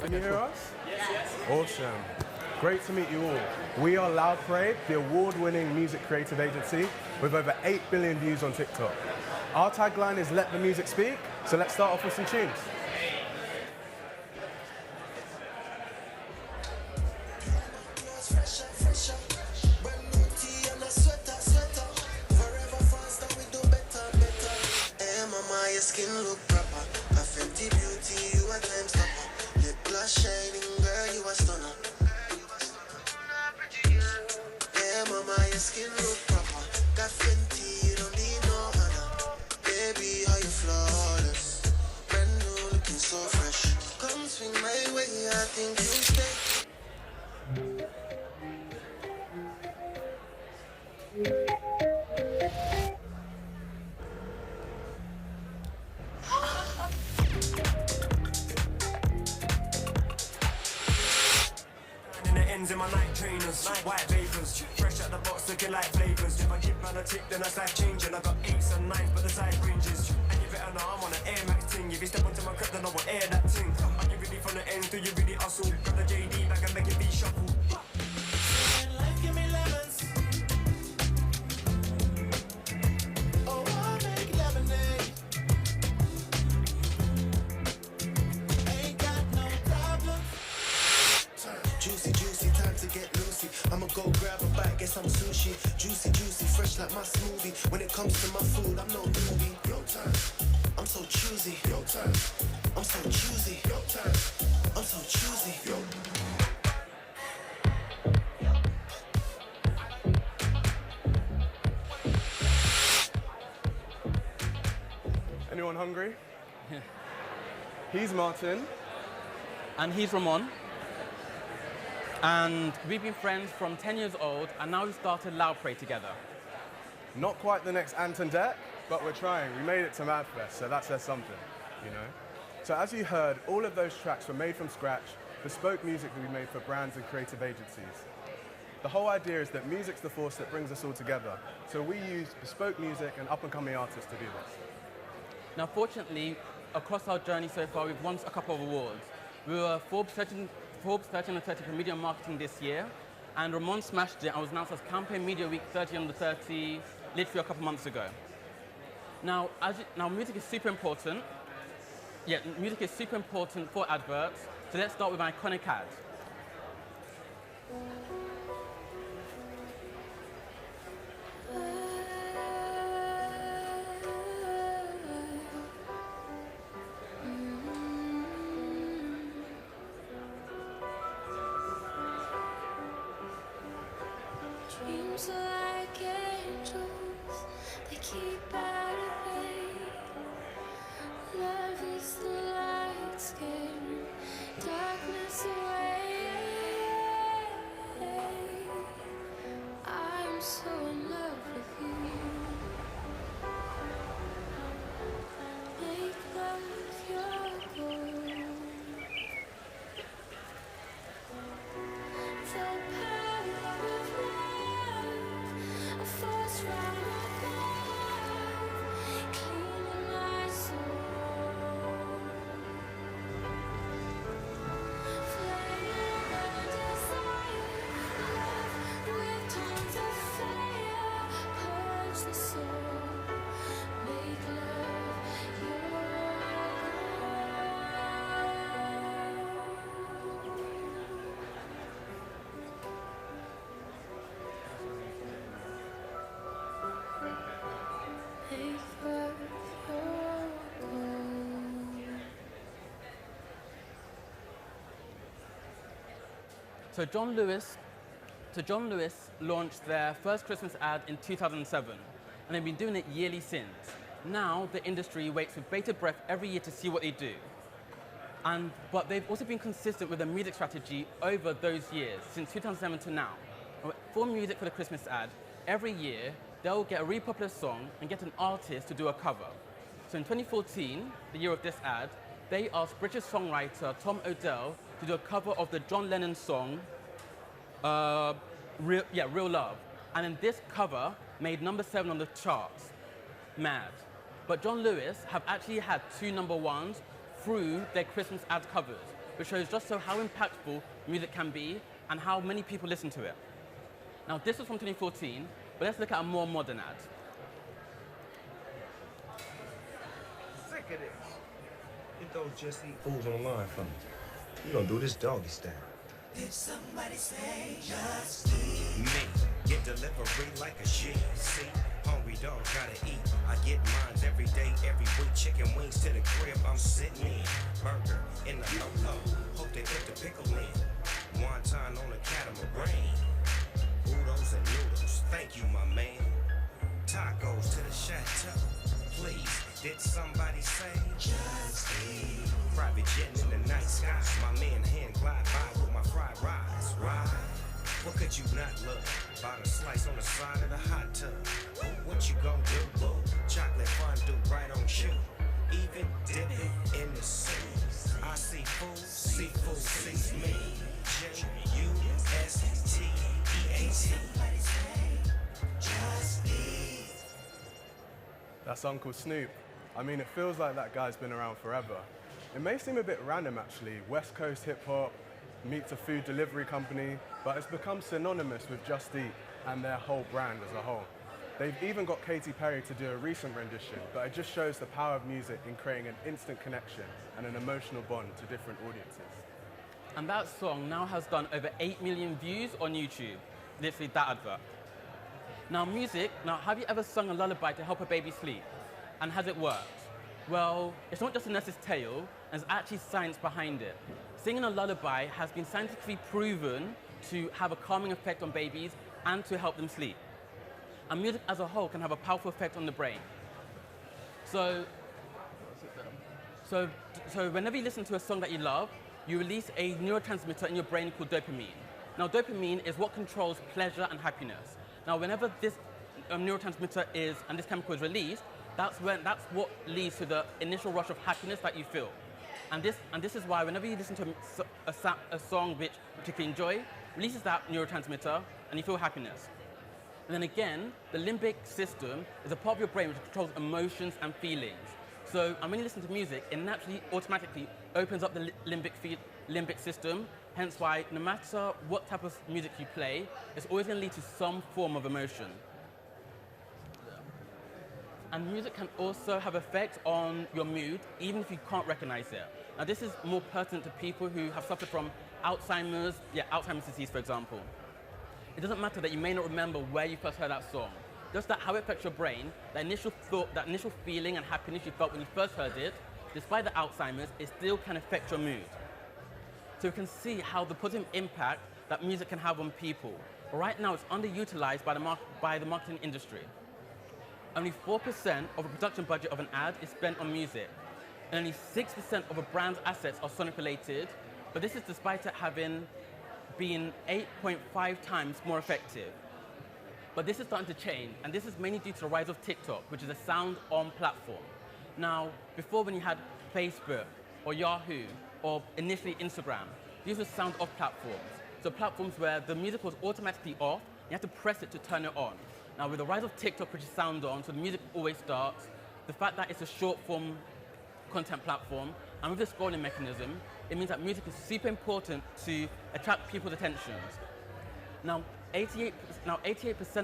Can you hear us? Yes. Awesome. Great to meet you all. We are Loud Parade, the award-winning music creative agency with over 8 billion views on TikTok. Our tagline is "Let the music speak," so let's start off with some tunes. Your skin look proper, a Fenty beauty, you a time stopper. Lip gloss shining, girl, you a stunner. Yeah, mama, your skin look proper. Got Fenty, you don't need no other. Baby, how you flawless, brand new, looking so fresh. Come swing my way, I think you stay. In my night trainers, white vapors, fresh out the box looking like flavors. If I give man a tick, then that's life changing. I got 8s and 9s, but the size ranges. And you better know I'm on an Air Max ting. If you step onto my crib, then I will air that ting. Are you ready from the end? Do you really hustle? Grab the JD bag and make it be shuffle. Life give me lemons. Oh, I make lemonade. Ain't got no problem. Juicy, juicy, time to get loosey. I'ma go grab a bite, get some sushi. Juicy, juicy, fresh like my smoothie. When it comes to my food, I'm no newbie. Your turn. I'm so choosy. Your turn. I'm so choosy. Your turn. I'm so choosy. Your Anyone hungry? He's Maatin. And he's Rahmon. And we've been friends from 10 years old, and now we started Loud Parade together. Not quite the next Ant and Dec, but we're trying. We made it to Madfest, so that says something, you know? So as you heard, all of those tracks were made from scratch, bespoke music that we made for brands and creative agencies. The whole idea is that music's the force that brings us all together, so we use bespoke music and up-and-coming artists to do this. Now, fortunately, across our journey so far, we've won a couple of awards. We were Forbes 30 under 30 for media marketing this year, and Rahmon smashed it and was announced as Campaign Media Week 30 under 30 literally a couple months ago. Now, music is super important. Yeah, music is super important for adverts, so let's start with an iconic ad. Dreams are like angels, they keep out of bay. Love is the light scaring darkness away. I'm so in love with you. Make love your goal. The power of love, a force from above, cleaning my soul. Flame of desire, love with tongues of fire, purge the soul, make love your goal. Make love your goal. So John Lewis launched their first Christmas ad in 2007, and they've been doing it yearly since. Now the industry waits with bated breath every year to see what they do. But they've also been consistent with their music strategy over those years, since 2007 to now. For music for the Christmas ad, every year they'll get a really popular song and get an artist to do a cover. So in 2014, the year of this ad, they asked British songwriter Tom Odell to do a cover of the John Lennon song, Real Love. And then this cover made #7 on the charts. Mad. But John Lewis have actually had 2 #1s through their Christmas ad covers. which shows just so how impactful music can be and how many people listen to it. Now, this was from 2014, but let's look at a more modern ad. Sick of this. You don't just eat foods online for me. You gonna do this doggy style. Did somebody say just eat? Me, get delivery like a shit. See, hungry dog gotta eat. I get mines every day, every week. Chicken wings to the crib, I'm sitting in. Burger in the low. Hope they put the pickle in. Wonton on a catamaran. Oodles and noodles, thank you, my man. Tacos to the chateau. Please, did somebody say just eat? Private jet in the night sky. My man hand glide by with my fried rice. Right? What could you not love? About a slice on the side of the hot tub. What you gon' do, boo? Chocolate fondue right on you. Even dip it in the sea. I see food, seafood sees me. J-U-S-T-E-A-T. That's Uncle Snoop. I mean, it feels like that guy's been around forever. It may seem a bit random actually, West Coast hip hop meets a food delivery company, but it's become synonymous with Just Eat and their whole brand as a whole. They've even got Katy Perry to do a recent rendition, but it just shows the power of music in creating an instant connection and an emotional bond to different audiences. And that song now has done over 8 million views on YouTube. Literally that advert. Now have you ever sung a lullaby to help a baby sleep? And has it worked? Well, it's not just a nurse's tale, there's actually science behind it. Singing a lullaby has been scientifically proven to have a calming effect on babies and to help them sleep. And music as a whole can have a powerful effect on the brain. So whenever you listen to a song that you love, you release a neurotransmitter in your brain called dopamine. Now, dopamine is what controls pleasure and happiness. Now, whenever this neurotransmitter and this chemical is released, that's what leads to the initial rush of happiness that you feel. And this is why whenever you listen to a song which you particularly enjoy, releases that neurotransmitter and you feel happiness. And then again, the limbic system is a part of your brain which controls emotions and feelings. So when you listen to music, it naturally, automatically opens up the limbic system, hence why no matter what type of music you play, it's always going to lead to some form of emotion. And music can also have effect on your mood, even if you can't recognize it. Now this is more pertinent to people who have suffered from Alzheimer's disease, for example. It doesn't matter that you may not remember where you first heard that song. Just that how it affects your brain, that initial thought, that initial feeling and happiness you felt when you first heard it, despite the Alzheimer's, it still can affect your mood. So you can see how the positive impact that music can have on people. But right now, it's underutilized by the marketing industry. Only 4% of a production budget of an ad is spent on music. And only 6% of a brand's assets are sonic related, but this is despite it having been 8.5 times more effective. But this is starting to change, and this is mainly due to the rise of TikTok, which is a sound-on platform. Now, before when you had Facebook or Yahoo or initially Instagram, these were sound-off platforms. So platforms where the music was automatically off, you have to press it to turn it on. Now, with the rise of TikTok, which is sound-on, so the music always starts, the fact that it's a short-form content platform, and with the scrolling mechanism, it means that music is super important to attract people's attentions. Now, 88%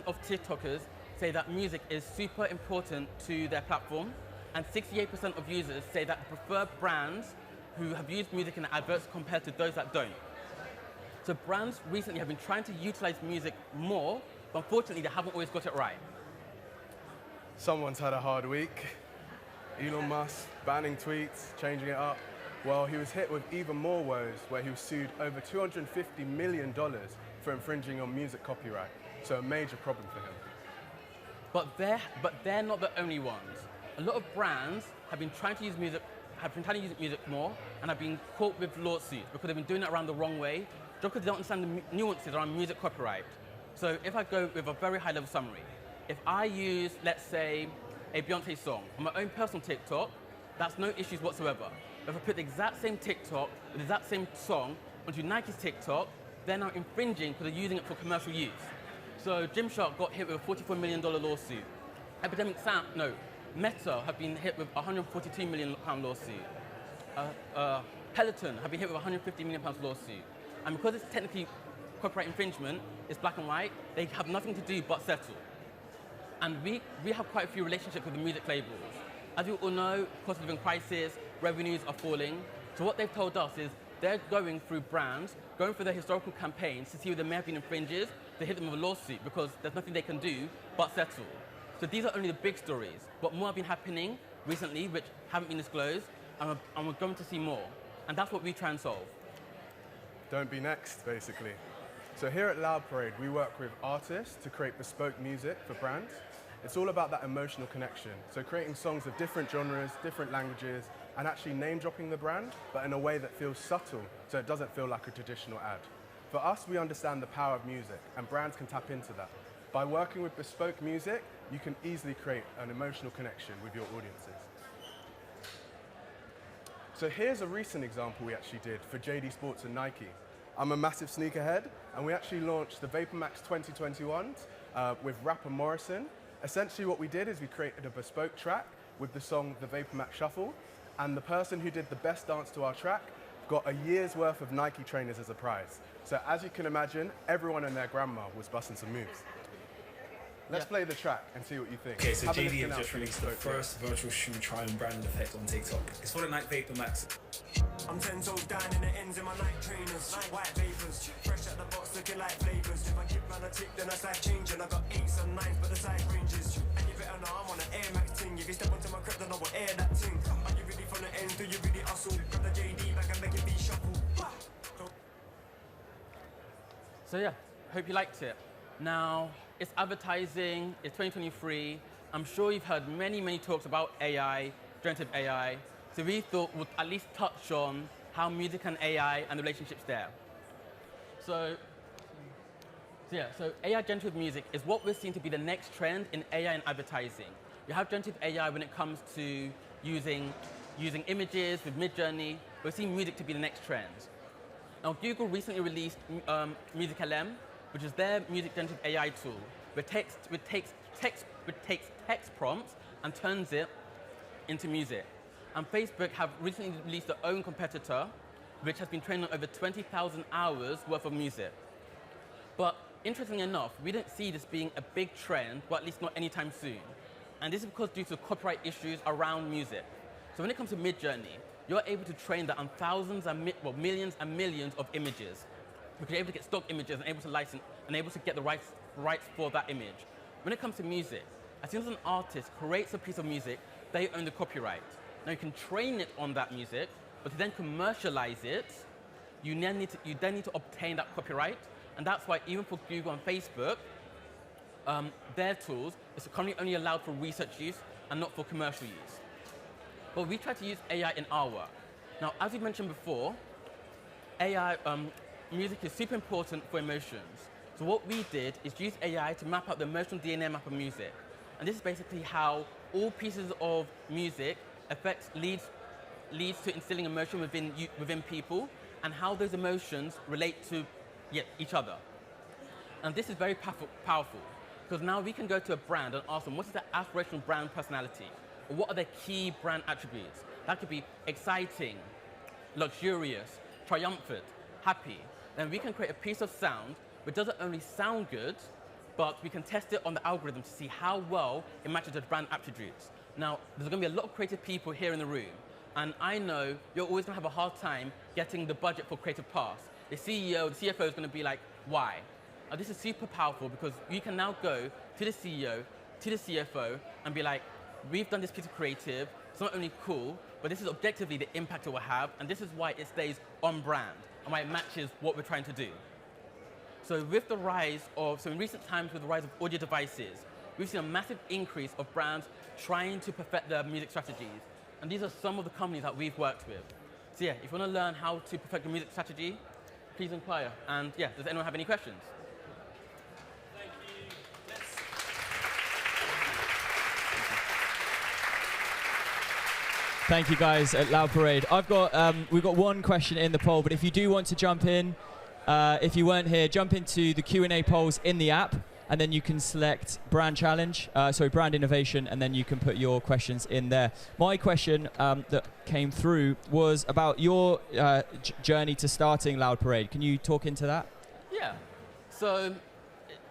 of TikTokers say that music is super important to their platform, and 68% of users say that they prefer brands who have used music in their adverts compared to those that don't. So brands recently have been trying to utilize music more, but unfortunately they haven't always got it right. Someone's had a hard week. Elon Musk banning tweets, changing it up. Well, he was hit with even more woes where he was sued over $250 million for infringing on music copyright. So a major problem for him. But they're not the only ones. A lot of brands have been trying to use music more and have been caught with lawsuits because they've been doing it around the wrong way, just because they don't understand the nuances around music copyright. So if I go with a very high level summary, if I use, let's say, a Beyonce song on my own personal TikTok, that's no issues whatsoever. If I put the exact same TikTok with the exact same song onto Nike's TikTok, they're now infringing because they're using it for commercial use. So Gymshark got hit with a $44 million lawsuit. Meta have been hit with a £142 million lawsuit. Peloton have been hit with a £150 million lawsuit. And because it's technically copyright infringement, it's black and white, they have nothing to do but settle. And we have quite a few relationships with the music labels. As you all know, cost of living crisis, revenues are falling. So what they've told us is they're going through brands, going through their historical campaigns to see whether there may have been infringers, to hit them with a lawsuit because there's nothing they can do but settle. So these are only the big stories, but more have been happening recently which haven't been disclosed, and we're going to see more. And that's what we try and solve. Don't be next, basically. So here at Loud Parade, we work with artists to create bespoke music for brands. It's all about that emotional connection. So creating songs of different genres, different languages, and actually name-dropping the brand, but in a way that feels subtle, so it doesn't feel like a traditional ad. For us, we understand the power of music, and brands can tap into that. By working with bespoke music, you can easily create an emotional connection with your audiences. So here's a recent example we actually did for JD Sports and Nike. I'm a massive sneakerhead, and we actually launched the Vapor Max 2021 with rapper Morrison. Essentially what we did is we created a bespoke track with the song The Vapor Max Shuffle, and the person who did the best dance to our track got a year's worth of Nike trainers as a prize. So as you can imagine, everyone and their grandma was busting some moves. Let's play the track and see what you think. Okay, so Have a JD listen have out just to released the bespoke track. first virtual shoe try-on brand effect on TikTok. It's for the Nike Vapor Max. I'm 10 toes down in the ends in my night trainers. White vapors, fresh out the box looking like flavors. If I give man a tick, then I start changing. I got 8s and 9s, but the size ranges. And you better know I'm on an Air Max ting. If you step onto my crib, then I will air that ting. Are you ready from the end? Do you really hustle? Grab the JD bag and make it be shuffle. So yeah, hope you liked it. Now, it's advertising, it's 2023. I'm sure you've heard many talks about AI, generative AI. So we thought we'd at least touch on how music and AI and the relationships there. So AI generative music is what we're seeing to be the next trend in AI and advertising. You have generative AI when it comes to using images with Mid-Journey. We're seeing music to be the next trend. Now, Google recently released Music LM, which is their music generative AI tool, which takes text prompts and turns it into music. And Facebook have recently released their own competitor, which has been trained on over 20,000 hours worth of music. But interestingly enough, we don't see this being a big trend, or at least not anytime soon. And this is because due to copyright issues around music. So when it comes to Mid-Journey, you're able to train that on thousands and millions and millions of images. Because you're able to get stock images and able to license and able to get the rights for that image. When it comes to music, as soon as an artist creates a piece of music, they own the copyright. Now you can train it on that music, but to then commercialize it, you then need to obtain that copyright. And that's why even for Google and Facebook, their tools is currently only allowed for research use and not for commercial use. But we try to use AI in our work. Now, as we mentioned before, AI, music is super important for emotions. So what we did is use AI to map out the emotional DNA map of music. And this is basically how all pieces of music leads to instilling emotion within people, and how those emotions relate to each other. And this is very powerful, because now we can go to a brand and ask them, what is their aspirational brand personality? Or what are their key brand attributes? That could be exciting, luxurious, triumphant, happy. Then we can create a piece of sound which doesn't only sound good, but we can test it on the algorithm to see how well it matches the brand attributes. Now, there's going to be a lot of creative people here in the room, and I know you're always going to have a hard time getting the budget for creative paths. The CEO, the CFO is going to be like, why? Now, this is super powerful because you can now go to the CEO, to the CFO, and be like, we've done this piece of creative, it's not only cool, but this is objectively the impact it will have, and this is why it stays on brand, and why it matches what we're trying to do. So with the rise of, in recent times with the rise of audio devices, we've seen a massive increase of brands trying to perfect their music strategies. And these are some of the companies that we've worked with. So yeah, if you want to learn how to perfect your music strategy, please inquire. And yeah, does anyone have any questions? Thank you. Thank you guys at Loud Parade. We've got one question in the poll, but if you do want to jump in, if you weren't here, jump into the Q&A polls in the app, and then you can select brand challenge, brand innovation, and then you can put your questions in there. My question that came through was about your journey to starting Loud Parade. Can you talk into that? Yeah. So,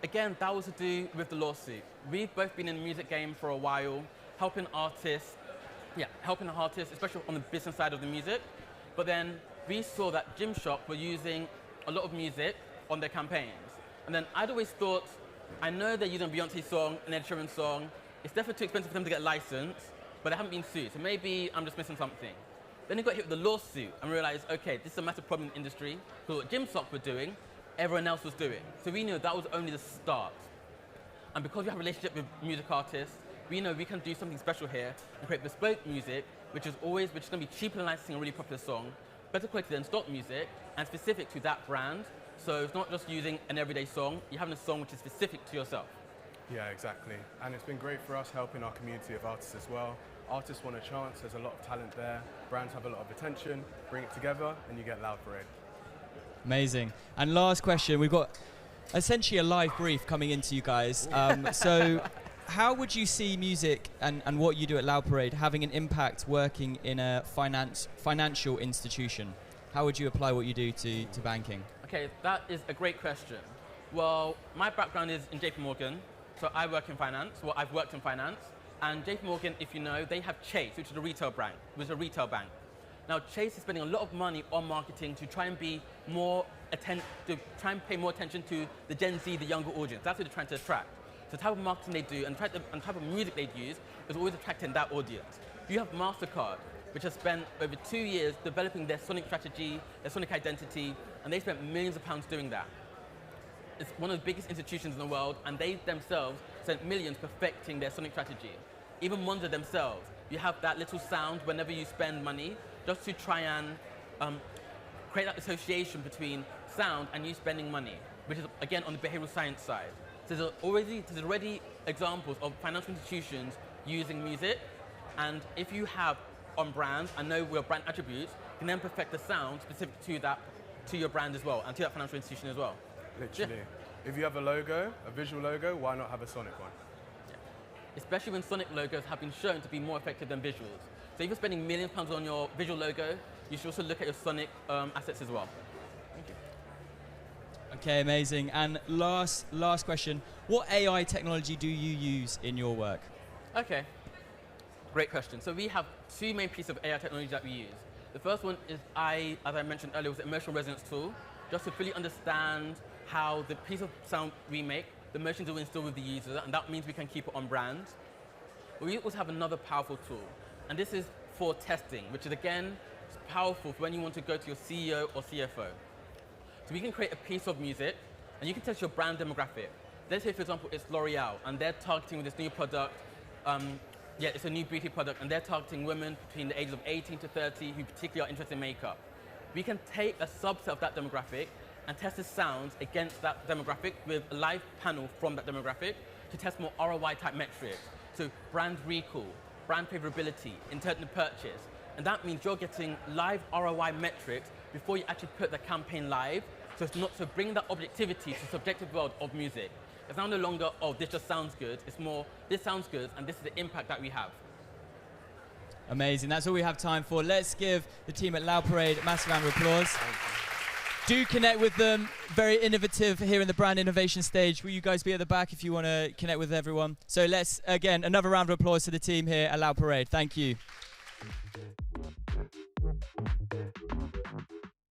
again, that was to do with the lawsuit. We've both been in the music game for a while, helping artists, especially on the business side of the music. But then we saw that Gymshark were using a lot of music on their campaigns. And then I'd always thought, I know they're using a Beyonce song, an Ed Sheeran song. It's definitely too expensive for them to get licensed, but they haven't been sued. So maybe I'm just missing something. Then we got hit with the lawsuit and realized, okay, this is a massive problem in the industry. So what Gymshark were doing, everyone else was doing. So we knew that was only the start. And because we have a relationship with music artists, we know we can do something special here and create bespoke music, which is going to be cheaper than licensing a really popular song, better quality than stock music, and specific to that brand. So it's not just using an everyday song, you're having a song which is specific to yourself. Yeah, exactly. And it's been great for us helping our community of artists as well. Artists want a chance, there's a lot of talent there, brands have a lot of attention, bring it together, and you get Loud Parade. Amazing. And last question, we've got essentially a live brief coming into you guys. So how would you see music and what you do at Loud Parade having an impact working in a financial institution? How would you apply what you do to banking? Okay, that is a great question. Well, my background is in JP Morgan, so I work in finance. Well, I've worked in finance. And JP Morgan, if you know, they have Chase, which is a retail bank. Now, Chase is spending a lot of money on marketing to try and be try and pay more attention to the Gen Z, the younger audience. That's what they're trying to attract. So the type of marketing they do and the type of music they use is always attracting that audience. You have MasterCard, which has spent over 2 years developing their sonic strategy, their sonic identity, and they spent millions of pounds doing that. It's one of the biggest institutions in the world, and they themselves spent millions perfecting their sonic strategy. Even Monzo themselves, you have that little sound whenever you spend money, just to try and create that association between sound and you spending money, which is, again, on the behavioral science side. So there's already examples of financial institutions using music, and if you have on brands and know your brand attributes, you can then perfect the sound specific to your brand as well, and to that financial institution as well. Literally. Yeah. If you have a logo, a visual logo, why not have a sonic one? Yeah. Especially when sonic logos have been shown to be more effective than visuals. So if you're spending millions of pounds on your visual logo, you should also look at your sonic assets as well. Thank you. Okay, amazing. And last question, what AI technology do you use in your work? Okay, great question. So we have two main pieces of AI technology that we use. The first one is, as I mentioned earlier, was the emotional resonance tool, just to fully understand how the piece of sound we make, the emotions will instill with the user, and that means we can keep it on brand. But we also have another powerful tool, and this is for testing, which is, again, powerful for when you want to go to your CEO or CFO. So we can create a piece of music, and you can test your brand demographic. Let's say, for example, it's L'Oreal, and they're targeting with this new product. It's a new beauty product, and they're targeting women between the ages of 18 to 30 who particularly are interested in makeup. We can take a subset of that demographic and test the sounds against that demographic with a live panel from that demographic to test more ROI type metrics. So brand recall, brand favorability, intent to purchase. And that means you're getting live ROI metrics before you actually put the campaign live. So it's not, so bring that objectivity to the subjective world of music. It's now no longer, oh, this just sounds good. It's more, this sounds good, and this is the impact that we have. Amazing. That's all we have time for. Let's give the team at Loud Parade a massive round of applause. Do connect with them. Very innovative here in the brand innovation stage. Will you guys be at the back if you want to connect with everyone? So let's, again, another round of applause to the team here at Loud Parade. Thank you.